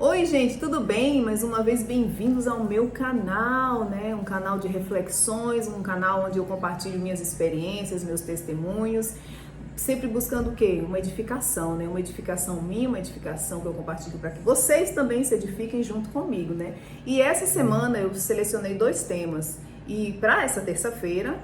Oi, gente, tudo bem? Mais uma vez bem-vindos ao meu canal, né? Um canal de reflexões, um canal onde eu compartilho minhas experiências, meus testemunhos, sempre buscando o quê? Uma edificação, né? Uma edificação minha, uma edificação que eu compartilho para que vocês também se edifiquem junto comigo, né? E essa semana eu selecionei 2 temas e para essa terça-feira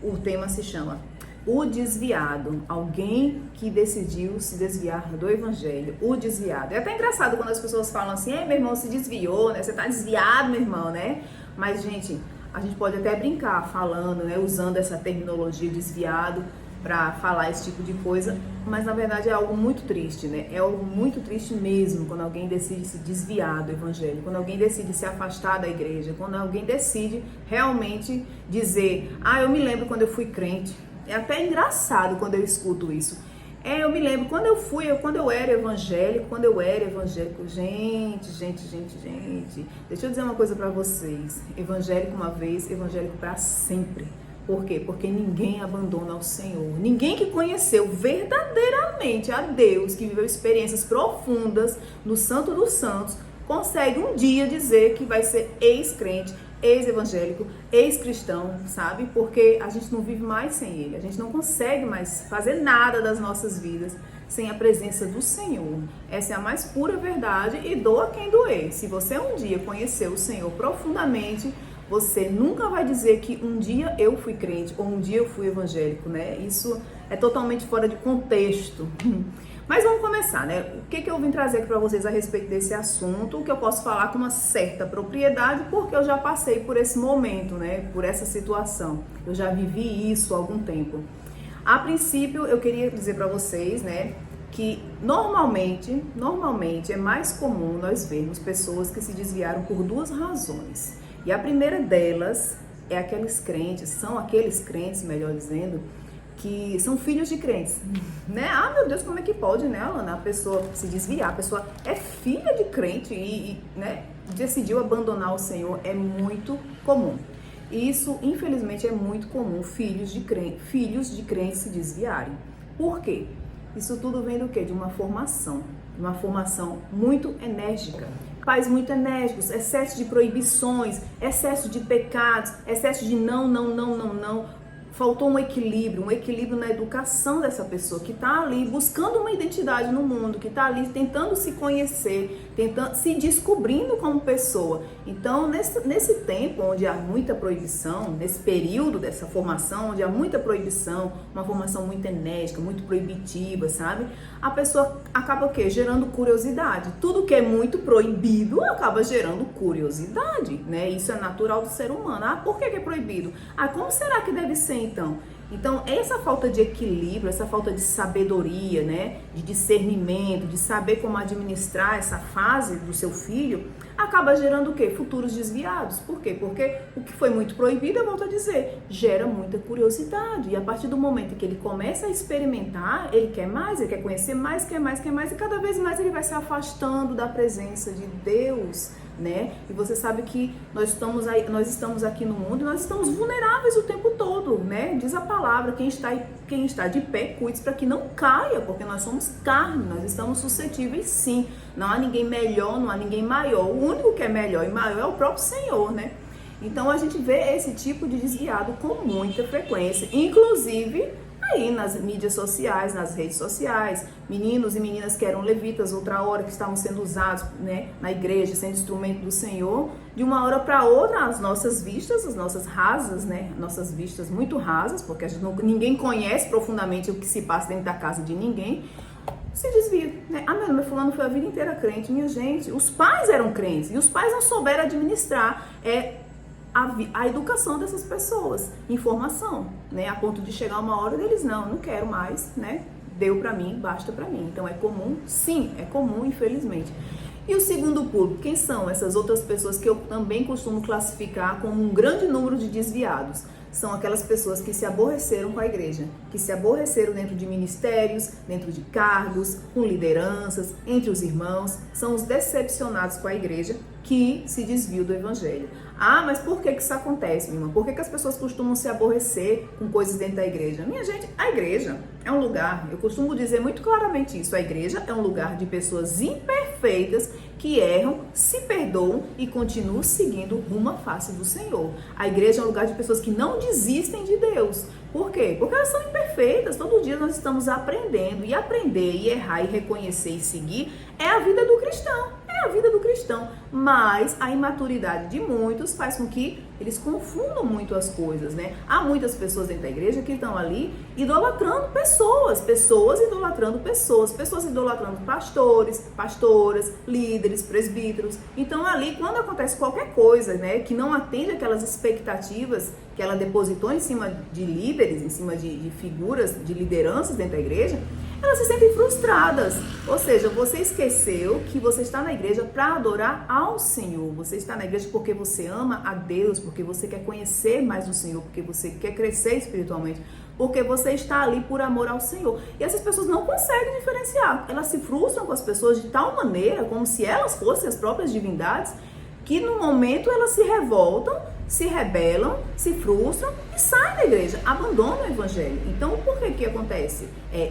o tema se chama o desviado, alguém que decidiu se desviar do evangelho, o desviado. É até engraçado quando as pessoas falam assim, meu irmão se desviou, né? Você tá desviado, meu irmão, né? Mas, gente, a gente pode até brincar falando, né? Usando essa terminologia desviado para falar esse tipo de coisa, mas na verdade é algo muito triste, né? É algo muito triste mesmo quando alguém decide se desviar do evangelho, quando alguém decide se afastar da igreja, quando alguém decide realmente dizer, eu me lembro quando eu fui crente. É até engraçado quando eu escuto isso. Eu me lembro, quando eu era evangélico, gente, deixa eu dizer uma coisa pra vocês. Evangélico uma vez, evangélico pra sempre. Por quê? Porque ninguém abandona o Senhor. Ninguém que conheceu verdadeiramente a Deus, que viveu experiências profundas no Santo dos Santos, consegue um dia dizer que vai ser ex-crente, ex-evangélico, ex-cristão, sabe? Porque a gente não vive mais sem ele, a gente não consegue mais fazer nada das nossas vidas sem a presença do Senhor. Essa é a mais pura verdade e doa quem doer. Se você um dia conheceu o Senhor profundamente, você nunca vai dizer que um dia eu fui crente ou um dia eu fui evangélico, né? Isso é totalmente fora de contexto. Mas vamos começar, né? O que eu vim trazer aqui para vocês a respeito desse assunto, que eu posso falar com uma certa propriedade, porque eu já passei por esse momento, né? Por essa situação. Eu já vivi isso há algum tempo. A princípio, eu queria dizer para vocês, né? Que normalmente é mais comum nós vermos pessoas que se desviaram por 2 razões. E a primeira delas é são aqueles crentes, melhor dizendo, que são filhos de crentes, né? Meu Deus, como é que pode, né, Alana? A pessoa se desviar, a pessoa é filha de crente né, decidiu abandonar o Senhor, é muito comum. E isso, infelizmente, é muito comum, filhos de crentes se desviarem. Por quê? Isso tudo vem do quê? De uma formação muito enérgica. Pais muito enérgicos, excesso de proibições, excesso de pecados, excesso de não. Faltou um equilíbrio na educação dessa pessoa que está ali buscando uma identidade no mundo, que está ali tentando se conhecer, se descobrindo como pessoa. Então, nesse tempo onde há muita proibição, nesse período dessa formação, onde há muita proibição, uma formação muito enérgica, muito proibitiva, sabe? A pessoa acaba o quê? Gerando curiosidade. Tudo que é muito proibido acaba gerando curiosidade, né? Isso é natural do ser humano. Por que é proibido? Como será que deve ser então? Então, essa falta de equilíbrio, essa falta de sabedoria, né, de discernimento, de saber como administrar essa fase do seu filho, acaba gerando o quê? Futuros desviados. Por quê? Porque o que foi muito proibido, eu volto a dizer, gera muita curiosidade. E a partir do momento em que ele começa a experimentar, ele quer mais, ele quer conhecer mais, quer mais, e cada vez mais ele vai se afastando da presença de Deus, né? E você sabe que nós estamos aqui no mundo e nós estamos vulneráveis o tempo todo, né? Diz a palavra, quem está de pé, cuide para que não caia, porque nós somos carne, nós estamos suscetíveis sim. Não há ninguém melhor, não há ninguém maior. O único que é melhor e maior é o próprio Senhor, né? Então a gente vê esse tipo de desviado com muita frequência, inclusive aí nas mídias sociais, nas redes sociais, meninos e meninas que eram levitas outra hora, que estavam sendo usados, né, na igreja, sendo instrumento do Senhor, de uma hora para outra, as nossas vistas, as nossas rasas, né, nossas vistas muito rasas, porque ninguém conhece profundamente o que se passa dentro da casa de ninguém, se desvia, né? Meu fulano foi a vida inteira crente. Minha gente, os pais eram crentes e os pais não souberam administrar a educação dessas pessoas, informação, né? A ponto de chegar uma hora deles, não quero mais, né? Deu pra mim, basta pra mim. Então é comum, sim, é comum, infelizmente. E o segundo público, quem são essas outras pessoas que eu também costumo classificar como um grande número de desviados? São aquelas pessoas que se aborreceram com a igreja, que se aborreceram dentro de ministérios, dentro de cargos, com lideranças, entre os irmãos, são os decepcionados com a igreja que se desviam do evangelho. Mas por que isso acontece, minha irmã? Por que as pessoas costumam se aborrecer com coisas dentro da igreja? Minha gente, a igreja é um lugar, eu costumo dizer muito claramente isso, a igreja é um lugar de pessoas imperfeitas, imperfeitas, que erram, se perdoam e continuam seguindo rumo à face do Senhor. A igreja é um lugar de pessoas que não desistem de Deus. Por quê? Porque elas são imperfeitas. Todo dia nós estamos aprendendo. E aprender, e errar, e reconhecer e seguir é a vida do cristão. É a vida do cristão. Mas a imaturidade de muitos faz com que eles confundam muito as coisas, né? Há muitas pessoas dentro da igreja que estão ali idolatrando pessoas idolatrando pessoas idolatrando pastores, pastoras, líderes, presbíteros. Então ali, quando acontece qualquer coisa, né, que não atende aquelas expectativas que ela depositou em cima de líderes, em cima de figuras, de lideranças dentro da igreja, elas se sentem frustradas. Ou seja, você esqueceu que você está na igreja para adorar ao Senhor. Você está na igreja porque você ama a Deus, porque você quer conhecer mais o Senhor, porque você quer crescer espiritualmente, porque você está ali por amor ao Senhor. E essas pessoas não conseguem diferenciar. Elas se frustram com as pessoas de tal maneira, como se elas fossem as próprias divindades, que no momento elas se revoltam, se rebelam, se frustram e saem da igreja, abandonam o evangelho. Então, por que acontece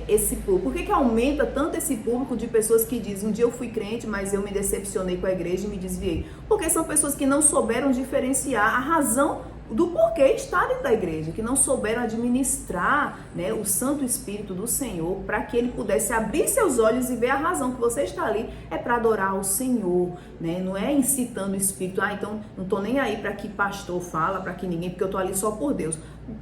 esse público? Por que aumenta tanto esse público de pessoas que dizem: um dia eu fui crente, mas eu me decepcionei com a igreja e me desviei? Porque são pessoas que não souberam diferenciar a razão do porquê estar dentro da igreja, que não souberam administrar, né, o Santo Espírito do Senhor, para que ele pudesse abrir seus olhos e ver a razão que você está ali é para adorar o Senhor, né? Não é incitando o Espírito, então não estou nem aí para que pastor fala, para que ninguém, porque eu estou ali só por Deus.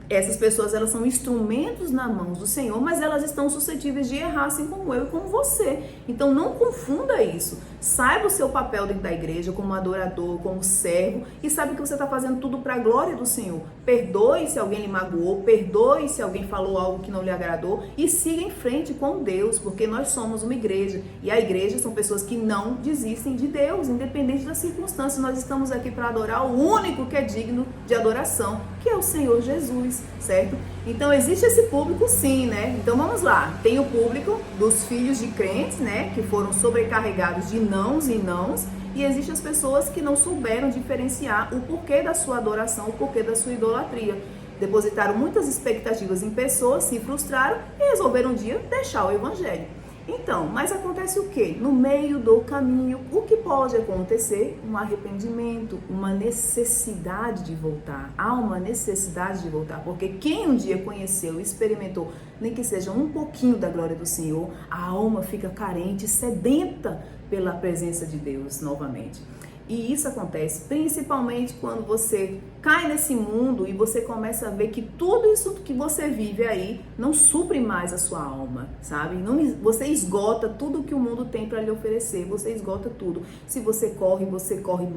Essas pessoas, elas são instrumentos na mão do Senhor, mas elas estão suscetíveis de errar, assim como eu e como você. Então não confunda isso. Saiba o seu papel dentro da igreja como adorador, como servo, e saiba que você está fazendo tudo para a glória do Senhor. Perdoe se alguém lhe magoou, perdoe se alguém falou algo que não lhe agradou e siga em frente com Deus, porque nós somos uma igreja, e a igreja são pessoas que não desistem de Deus, independente das circunstâncias. Nós estamos aqui para adorar o único que é digno de adoração, que é o Senhor Jesus, certo? Então existe esse público sim, né? Então vamos lá, tem o público dos filhos de crentes, né, que foram sobrecarregados de nãos e nãos, e existem as pessoas que não souberam diferenciar o porquê da sua adoração, o porquê da sua idolatria. Depositaram muitas expectativas em pessoas, se frustraram e resolveram um dia deixar o evangelho. Então, mas acontece o quê? No meio do caminho, o que pode acontecer? Um arrependimento, uma necessidade de voltar. Há uma necessidade de voltar, porque quem um dia conheceu e experimentou, nem que seja um pouquinho da glória do Senhor, a alma fica carente, sedenta pela presença de Deus novamente. E isso acontece principalmente quando você cai nesse mundo e você começa a ver que tudo isso que você vive aí não supre mais a sua alma, sabe? Você esgota tudo que o mundo tem para lhe oferecer, você esgota tudo. Se você corre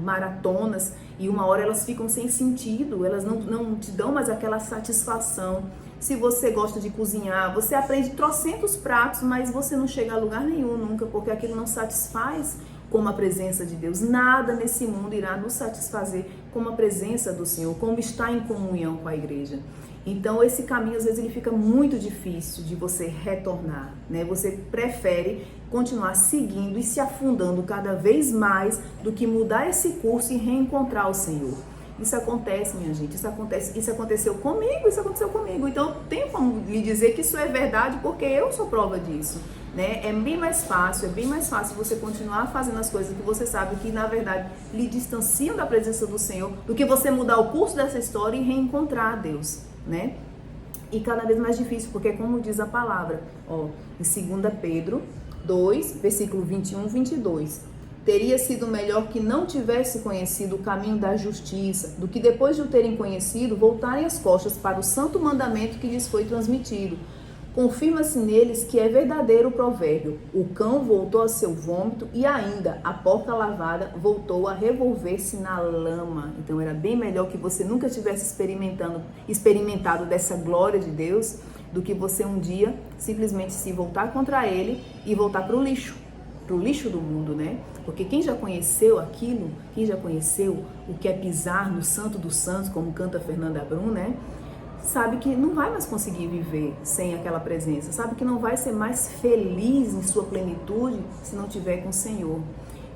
maratonas e uma hora elas ficam sem sentido, elas não te dão mais aquela satisfação. Se você gosta de cozinhar, você aprende trocentos pratos, mas você não chega a lugar nenhum nunca, porque aquilo não satisfaz como a presença de Deus. Nada nesse mundo irá nos satisfazer como a presença do Senhor, como estar em comunhão com a igreja. Então esse caminho às vezes ele fica muito difícil de você retornar, né? Você prefere continuar seguindo e se afundando cada vez mais do que mudar esse curso e reencontrar o Senhor. Isso acontece, minha gente, isso aconteceu comigo, então eu tenho como lhe dizer que isso é verdade, porque eu sou prova disso, né? É bem mais fácil você continuar fazendo as coisas que você sabe que na verdade lhe distanciam da presença do Senhor, do que você mudar o curso dessa história e reencontrar a Deus, né? E cada vez mais difícil, porque como diz a palavra, ó, em 2 Pedro 2, versículo 21, 22, teria sido melhor que não tivesse conhecido o caminho da justiça, do que depois de o terem conhecido, voltarem as costas para o santo mandamento que lhes foi transmitido. Confirma-se neles que é verdadeiro o provérbio: o cão voltou a seu vômito e ainda a porca lavada voltou a revolver-se na lama. Então era bem melhor que você nunca tivesse experimentado dessa glória de Deus, do que você um dia simplesmente se voltar contra ele e voltar para o lixo do mundo, né? Porque quem já conheceu aquilo, quem já conheceu o que é pisar no Santo dos Santos, como canta Fernanda Brum, né? Sabe que não vai mais conseguir viver sem aquela presença, sabe que não vai ser mais feliz em sua plenitude se não tiver com o Senhor.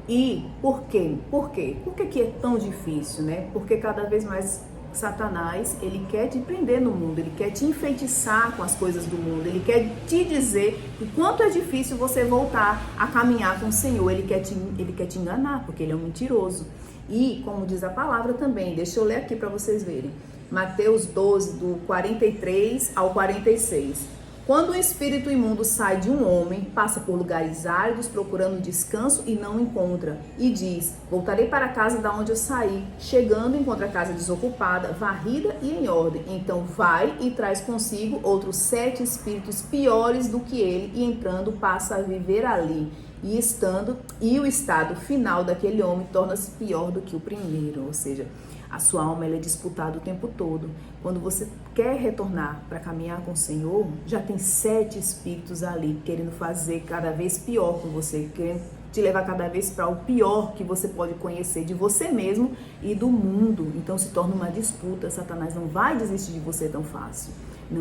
E por quê? Por que que é tão difícil, né? Porque cada vez mais Satanás, ele quer te prender no mundo, ele quer te enfeitiçar com as coisas do mundo, ele quer te dizer o quanto é difícil você voltar a caminhar com o Senhor, ele quer te enganar, porque ele é um mentiroso. E, como diz a palavra também, deixa eu ler aqui para vocês verem, Mateus 12, do 43 ao 46. Quando um espírito imundo sai de um homem, passa por lugares áridos procurando descanso e não encontra. E diz, voltarei para a casa da onde eu saí. Chegando, encontra a casa desocupada, varrida e em ordem. Então vai e traz consigo outros 7 espíritos piores do que ele, e entrando passa a viver ali. E o estado final daquele homem torna-se pior do que o primeiro. Ou seja, a sua alma ela é disputada o tempo todo. Quando você quer retornar para caminhar com o Senhor, já tem 7 espíritos ali querendo fazer cada vez pior com você, querendo te levar cada vez para o pior que você pode conhecer de você mesmo e do mundo. Então se torna uma disputa. Satanás não vai desistir de você tão fácil.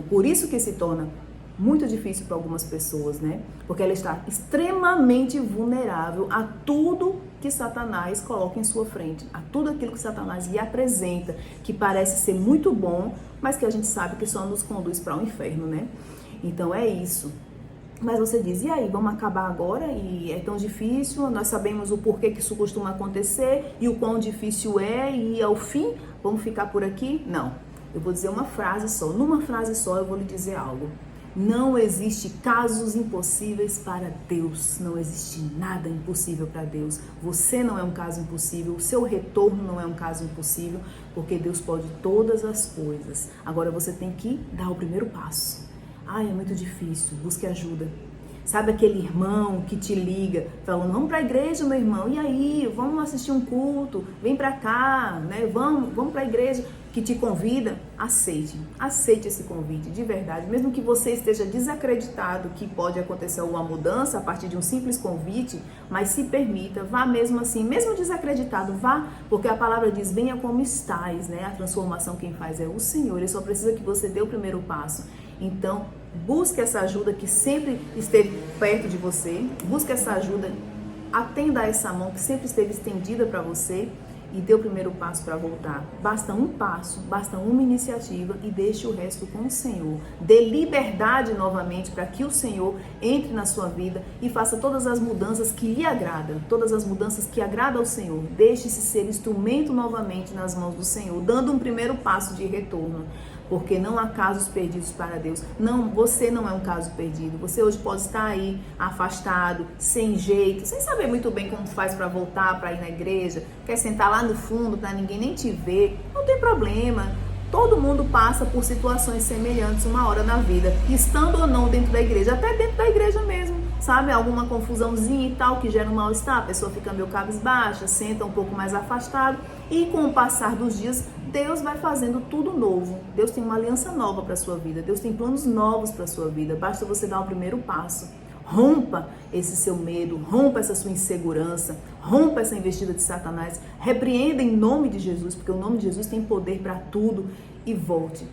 Por isso que se torna muito difícil para algumas pessoas, né? Porque ela está extremamente vulnerável a tudo que Satanás coloca em sua frente, a tudo aquilo que Satanás lhe apresenta, que parece ser muito bom, mas que a gente sabe que só nos conduz para o inferno, né? Então é isso. Mas você diz, e aí, vamos acabar agora? E é tão difícil, nós sabemos o porquê que isso costuma acontecer e o quão difícil é, e ao fim, vamos ficar por aqui? Não. Eu vou dizer uma frase só, numa frase só eu vou lhe dizer algo. Não existe casos impossíveis para Deus, não existe nada impossível para Deus. Você não é um caso impossível, o seu retorno não é um caso impossível, porque Deus pode todas as coisas. Agora você tem que dar o primeiro passo. Ai, é muito difícil, busque ajuda. Sabe aquele irmão que te liga, falando, vamos para a igreja, meu irmão, e aí, vamos assistir um culto, vem para cá, né? Vamos para a igreja, que te convida, aceite esse convite, de verdade, mesmo que você esteja desacreditado que pode acontecer alguma mudança a partir de um simples convite, mas se permita, vá mesmo assim, mesmo desacreditado, vá, porque a palavra diz, venha como estás, né? A transformação quem faz é o Senhor, ele só precisa que você dê o primeiro passo. Então, busque essa ajuda que sempre esteve perto de você, busque essa ajuda, atenda a essa mão que sempre esteve estendida para você e dê o primeiro passo para voltar. Basta um passo, basta uma iniciativa e deixe o resto com o Senhor. Dê liberdade novamente para que o Senhor entre na sua vida e faça todas as mudanças que lhe agradam, todas as mudanças que agradam ao Senhor. Deixe-se ser instrumento novamente nas mãos do Senhor, dando um primeiro passo de retorno. Porque não há casos perdidos para Deus. Não, você não é um caso perdido. Você hoje pode estar aí afastado, sem jeito, sem saber muito bem como faz para voltar, para ir na igreja, quer sentar lá no fundo para ninguém nem te ver. Não tem problema. Todo mundo passa por situações semelhantes uma hora na vida, estando ou não dentro da igreja, até dentro da igreja mesmo. Sabe, alguma confusãozinha e tal que gera um mal-estar, a pessoa fica meio cabisbaixa, senta um pouco mais afastado e com o passar dos dias, Deus vai fazendo tudo novo. Deus tem uma aliança nova para a sua vida, Deus tem planos novos para a sua vida, basta você dar o primeiro passo. Rompa esse seu medo, rompa essa sua insegurança, rompa essa investida de Satanás, repreenda em nome de Jesus, porque o nome de Jesus tem poder para tudo. E volte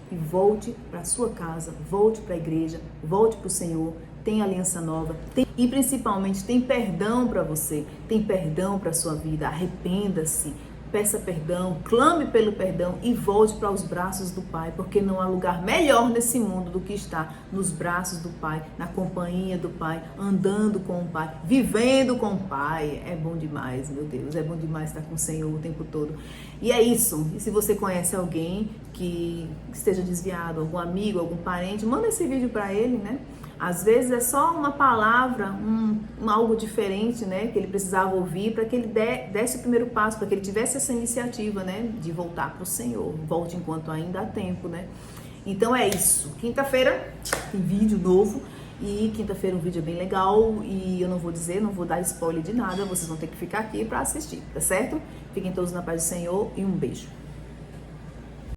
para a sua casa, volte para a igreja, volte para o Senhor, tem aliança nova, e principalmente tem perdão para você, tem perdão para a sua vida, arrependa-se, peça perdão, clame pelo perdão e volte para os braços do Pai, porque não há lugar melhor nesse mundo do que estar nos braços do Pai, na companhia do Pai, andando com o Pai, vivendo com o Pai. É bom demais, meu Deus, é bom demais estar com o Senhor o tempo todo. E é isso. E se você conhece alguém que esteja desviado, algum amigo, algum parente, manda esse vídeo para ele, né? Às vezes é só uma palavra, algo diferente, né, que ele precisava ouvir para que ele desse o primeiro passo, para que ele tivesse essa iniciativa, né, de voltar para o Senhor. Volte enquanto ainda há tempo, né? Então é isso. Quinta-feira tem vídeo novo e quinta-feira um vídeo bem legal e eu não vou dar spoiler de nada, vocês vão ter que ficar aqui para assistir, tá certo? Fiquem todos na paz do Senhor e um beijo.